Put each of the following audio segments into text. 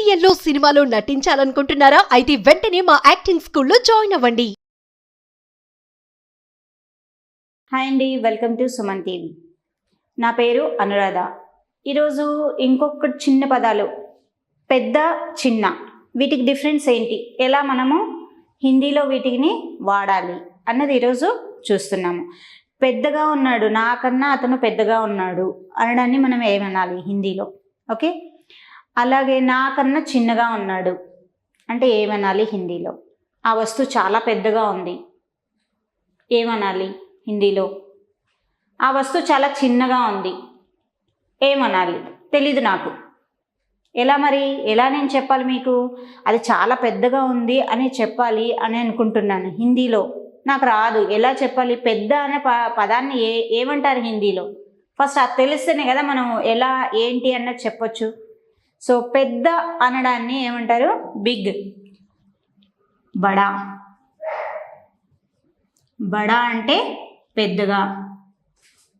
సీరియల్లో సినిమాలో నటించాలనుకుంటున్నారా? అయితే వెంటనే మా యాక్టింగ్ స్కూల్లో జాయిన్ అవ్వండి. హాయ్ అండి, వెల్కమ్ టు సుమన్ టీవీ. నా పేరు అనురాధ. ఈరోజు ఇంకొక చిన్న పదాలు, పెద్ద చిన్న, వీటికి డిఫరెన్స్ ఏంటి, ఎలా మనము హిందీలో వీటిని వాడాలి అన్నది ఈరోజు చూస్తున్నాము. పెద్దగా ఉన్నాడు, నాకన్నా అతను పెద్దగా ఉన్నాడు అనడాన్ని మనం ఏమనాలి హిందీలో? ఓకే, అలాగే నాకన్నా చిన్నగా ఉన్నాడు అంటే ఏమనాలి హిందీలో? ఆ వస్తువు చాలా పెద్దగా ఉంది, ఏమనాలి హిందీలో? ఆ వస్తువు చాలా చిన్నగా ఉంది, ఏమనాలి? తెలీదు నాకు. ఎలా నేను చెప్పాలి మీకు? అది చాలా పెద్దగా ఉంది అని చెప్పాలి అని అనుకుంటున్నాను హిందీలో. నాకు రాదు, ఎలా చెప్పాలి? పెద్ద అనే పదాన్ని ఏమంటారు హిందీలో? ఫస్ట్ అది తెలిస్తేనే కదా మనం ఎలా ఏంటి అన్నది చెప్పొచ్చు. సో పెద్ద అనడాన్ని ఏమంటారు? బిగ్. బడా. బడా అంటే పెద్దగా,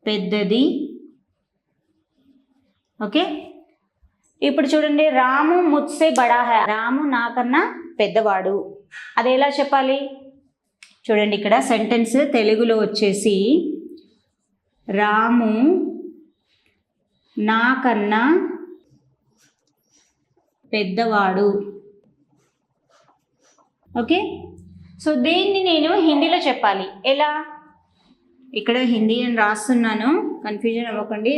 పెద్దది. ఓకే, ఇప్పుడు చూడండి, రాము ముజ్సే బడా హై. రాము నాకన్నా పెద్దవాడు, అది ఎలా చెప్పాలి? చూడండి, ఇక్కడ సెంటెన్స్ తెలుగులో వచ్చేసి రాము నాకన్నా పెద్దవాడు. ఓకే, సో దీన్ని నేను హిందీలో చెప్పాలి ఎలా? ఇక్కడ హిందీ అని రాస్తున్నాను, కన్ఫ్యూజన్ అవ్వకండి.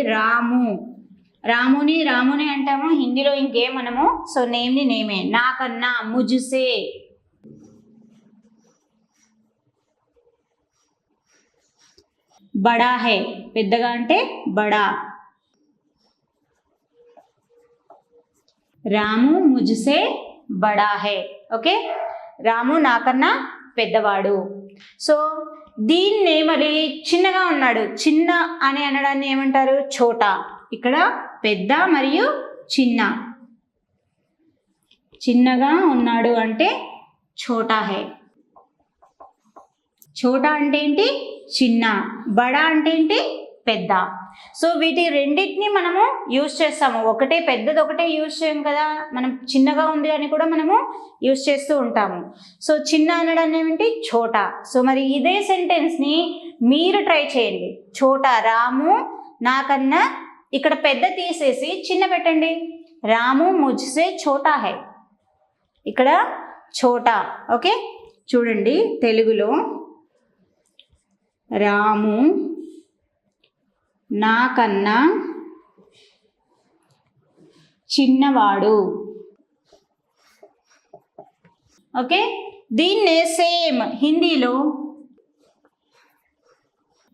రాముని అంటాము హిందీలో, ఇంకేమనము. సో నేమ్ని నేమే. నాకన్నా, ముజ్సే. బడా హై, పెద్దగా అంటే బడా. రాము ముజ్సే బడా హై. ఓకే, రాము నాకన్నా పెద్దవాడు. సో దీన్నే మరి చిన్నగా ఉన్నాడు, చిన్న అని అనడాన్ని ఏమంటారు? ఛోటా. ఇక్కడ పెద్ద మరియు చిన్న. చిన్నగా ఉన్నాడు అంటే ఛోటా హై. ఛోటా అంటే ఏంటి? చిన్న. బడా అంటే ఏంటి? పెద్ద. సో వీటి రెండింటిని మనము యూజ్ చేస్తాము. ఒకటే పెద్దది ఒకటే యూజ్ చేయం కదా, మనం చిన్నగా ఉంది అని కూడా మనము యూజ్ చేస్తూ ఉంటాము. సో చిన్న అనడం ఏమిటి? ఛోటా. సో మరి ఇదే సెంటెన్స్ని మీరు ట్రై చేయండి. ఛోటా, రాము నాకన్నా, ఇక్కడ పెద్ద తీసేసి చిన్న పెట్టండి. రాము ముజ్సే ఛోటా హై. ఇక్కడ ఛోటా. ఓకే, చూడండి తెలుగులో రాము నాకన్నా చిన్నవాడు. ఓకే, దీన్నే సేమ్ హిందీలో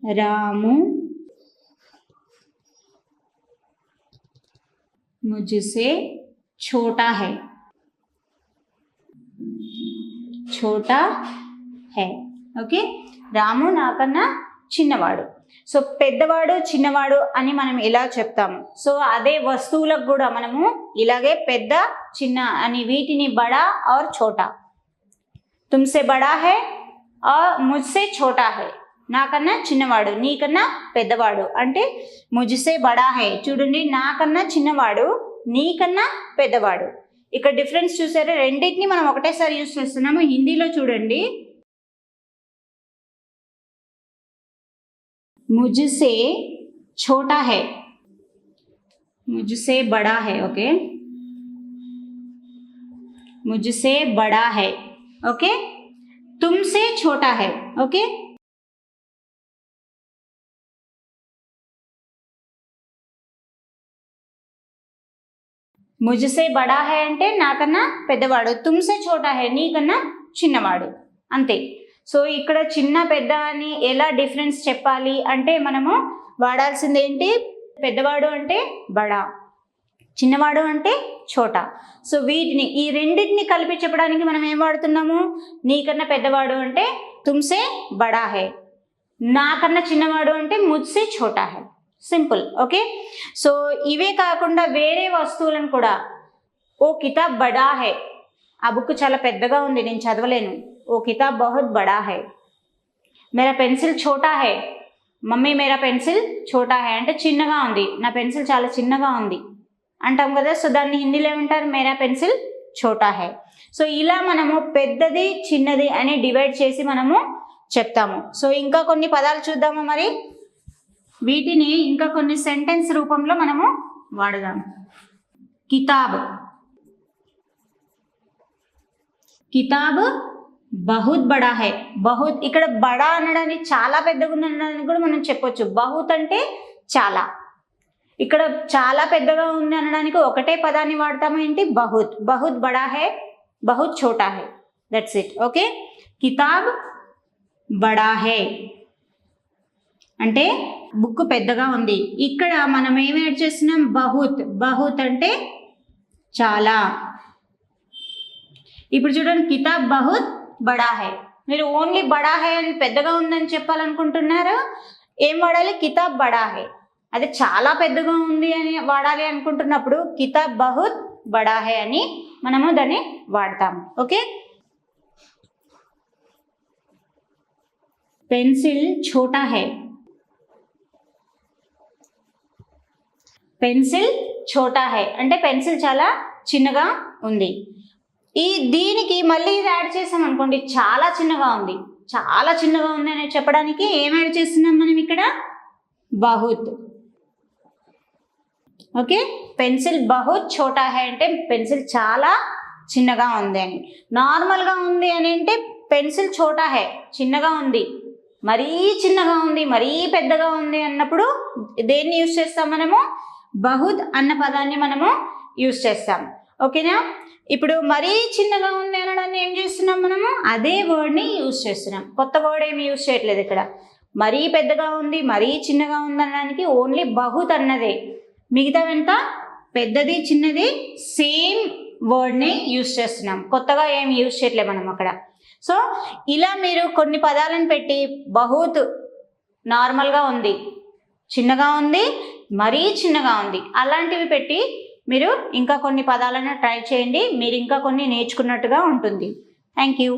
రాము ముజ్సే ఛోటా హై. ఛోటా హై. ఓకే, రాము నాకన్నా చిన్నవాడు. సో పెద్దవాడు చిన్నవాడు అని మనం ఎలా చెప్తాము? సో అదే వస్తువులకు కూడా మనము ఇలాగే పెద్ద చిన్న అని వీటిని బడా और छोटा. तुमसे बड़ा है और मुझसे छोटा है. నాకన్నా చిన్నవాడు, నీకన్నా పెద్దవాడు అంటే ముజ్సే బడా హై. చూడండి, నాకన్నా చిన్నవాడు, నీకన్నా పెద్దవాడు. ఇక్కడ డిఫరెన్స్ చూసారా? రెండింటిని మనం ఒకటేసారి యూజ్ చేస్తున్నాము. హిందీలో చూడండి, मुझसे छोटा है, मुझसे बड़ा है. ओके, मुझसे बड़ा है. ओके, तुमसे छोटा है. ओके, मुझसे बड़ा है అంటే నాకన్నా పెద్దవాడు, తుమ్సే ఛోటా హై నీకన్నా చిన్నవాడు, అంతే. సో ఇక్కడ చిన్న పెద్ద అని ఎలా డిఫరెన్స్ చెప్పాలి అంటే మనము వాడాల్సింది ఏంటి? పెద్దవాడు అంటే బడా, చిన్నవాడు అంటే ఛోటా. సో వీటిని, ఈ రెండింటిని కలిపి చెప్పడానికి మనం ఏం వాడుతున్నాము? నీకన్నా పెద్దవాడు అంటే తుమ్సే బడా హై, నాకన్నా చిన్నవాడు అంటే ముజ్సే ఛోటా హై. సింపుల్. ఓకే, సో ఇవే కాకుండా వేరే వస్తువులను కూడా, ఓ కితాబ్ బడా హై, ఆ బుక్ చాలా పెద్దగా ఉంది, నేను చదవలేను. ఓ కితాబ్ బహుత్ బడా హై. మేరా పెన్సిల్ ఛోటా హై, మమ్మీ మేరా పెన్సిల్ ఛోటా హై అంటే చిన్నగా ఉంది, నా పెన్సిల్ చాలా చిన్నగా ఉంది. అంటాం కదా. సో దాన్ని హిందీలో ఏమంటారు, మేరా పెన్సిల్ ఛోటా హై. సో ఇలా మనము పెద్దది చిన్నది అని డివైడ్ చేసి మనము చెప్తాము. సో ఇంకా కొన్ని పదాలు చూద్దామా మరి. వీటిని ఇంకా కొన్ని సెంటెన్స్ రూపంలో మనము వాడదాం. కితాబ్, కితాబ్ బహుత్ బడా హై. బహుత్ ఇక్కడ బడా అనడానికి చాలా పెద్దగా ఉంది అనడానికి కూడా మనం చెప్పొచ్చు. బహుత్ అంటే చాలా. ఇక్కడ చాలా పెద్దగా ఉంది అనడానికి ఒకటే పదాన్ని వాడతాము ఏంటి, బహుత్. బహుత్ బడా హై, బహుత్ ఛోటా హై. That's it. ఓకే, కితాబ్ బడా హై అంటే బుక్ పెద్దగా ఉంది. ఇక్కడ మనం ఏం యాడ్ చేస్తున్నాం, బహుత్. బహుత్ అంటే చాలా. ఇప్పుడు చూడండి, కితాబ్ బహుత్ బడా హై. మీరు ఓన్లీ బడా హై అని పెద్దగా ఉందని చెప్పాలనుకుంటున్నారా, ఏం వాడాలి, కితాబ్ బడా హై. అది చాలా పెద్దగా ఉంది అని వాడాలి అనుకుంటున్నప్పుడు కితాబ్ బహుత్ బడా హై అని మనము దాన్ని వాడతాము. ఓకే, పెన్సిల్ ఛోటా హై. పెన్సిల్ ఛోటా హై అంటే పెన్సిల్ చాలా చిన్నగా ఉంది. దీనికి మళ్ళీ ఇది యాడ్ చేసాం అనుకోండి, చాలా చిన్నగా ఉంది. చాలా చిన్నగా ఉంది అని చెప్పడానికి ఏం యాడ్ చేస్తున్నాం మనం ఇక్కడ, బహుత్. ఓకే, పెన్సిల్ బహుత్ ఛోటా హై అంటే పెన్సిల్ చాలా చిన్నగా ఉంది అని. నార్మల్గా ఉంది అని అంటే పెన్సిల్ ఛోటా హై, చిన్నగా ఉంది. మరీ చిన్నగా ఉంది, మరీ పెద్దగా ఉంది అన్నప్పుడు దేన్ని యూజ్ చేస్తాం మనము, బహుత్ అన్న పదాన్ని మనము యూజ్ చేస్తాం. ఓకేనా. ఇప్పుడు మరీ చిన్నగా ఉంది అనడాన్ని ఏం చేస్తున్నాం మనము, అదే వర్డ్ని యూజ్ చేస్తున్నాం. కొత్త వర్డ్ ఏమి యూజ్ చేయట్లేదు ఇక్కడ. మరీ పెద్దగా ఉంది, మరీ చిన్నగా ఉంది అనడానికి ఓన్లీ బహుత్ అన్నదే. మిగతావంతా పెద్దది చిన్నది సేమ్ వర్డ్ని యూజ్ చేస్తున్నాం. కొత్తగా ఏమి యూజ్ చేయట్లేదు మనం అక్కడ. సో ఇలా మీరు కొన్ని పదాలను పెట్టి బహుత్ నార్మల్గా ఉంది, చిన్నగా ఉంది, మరీ చిన్నగా ఉంది, అలాంటివి పెట్టి మీరు ఇంకా కొన్ని పదాలను ట్రై చేయండి. మీరు ఇంకా కొన్ని నేర్చుకున్నట్టుగా ఉంటుంది. Thank you.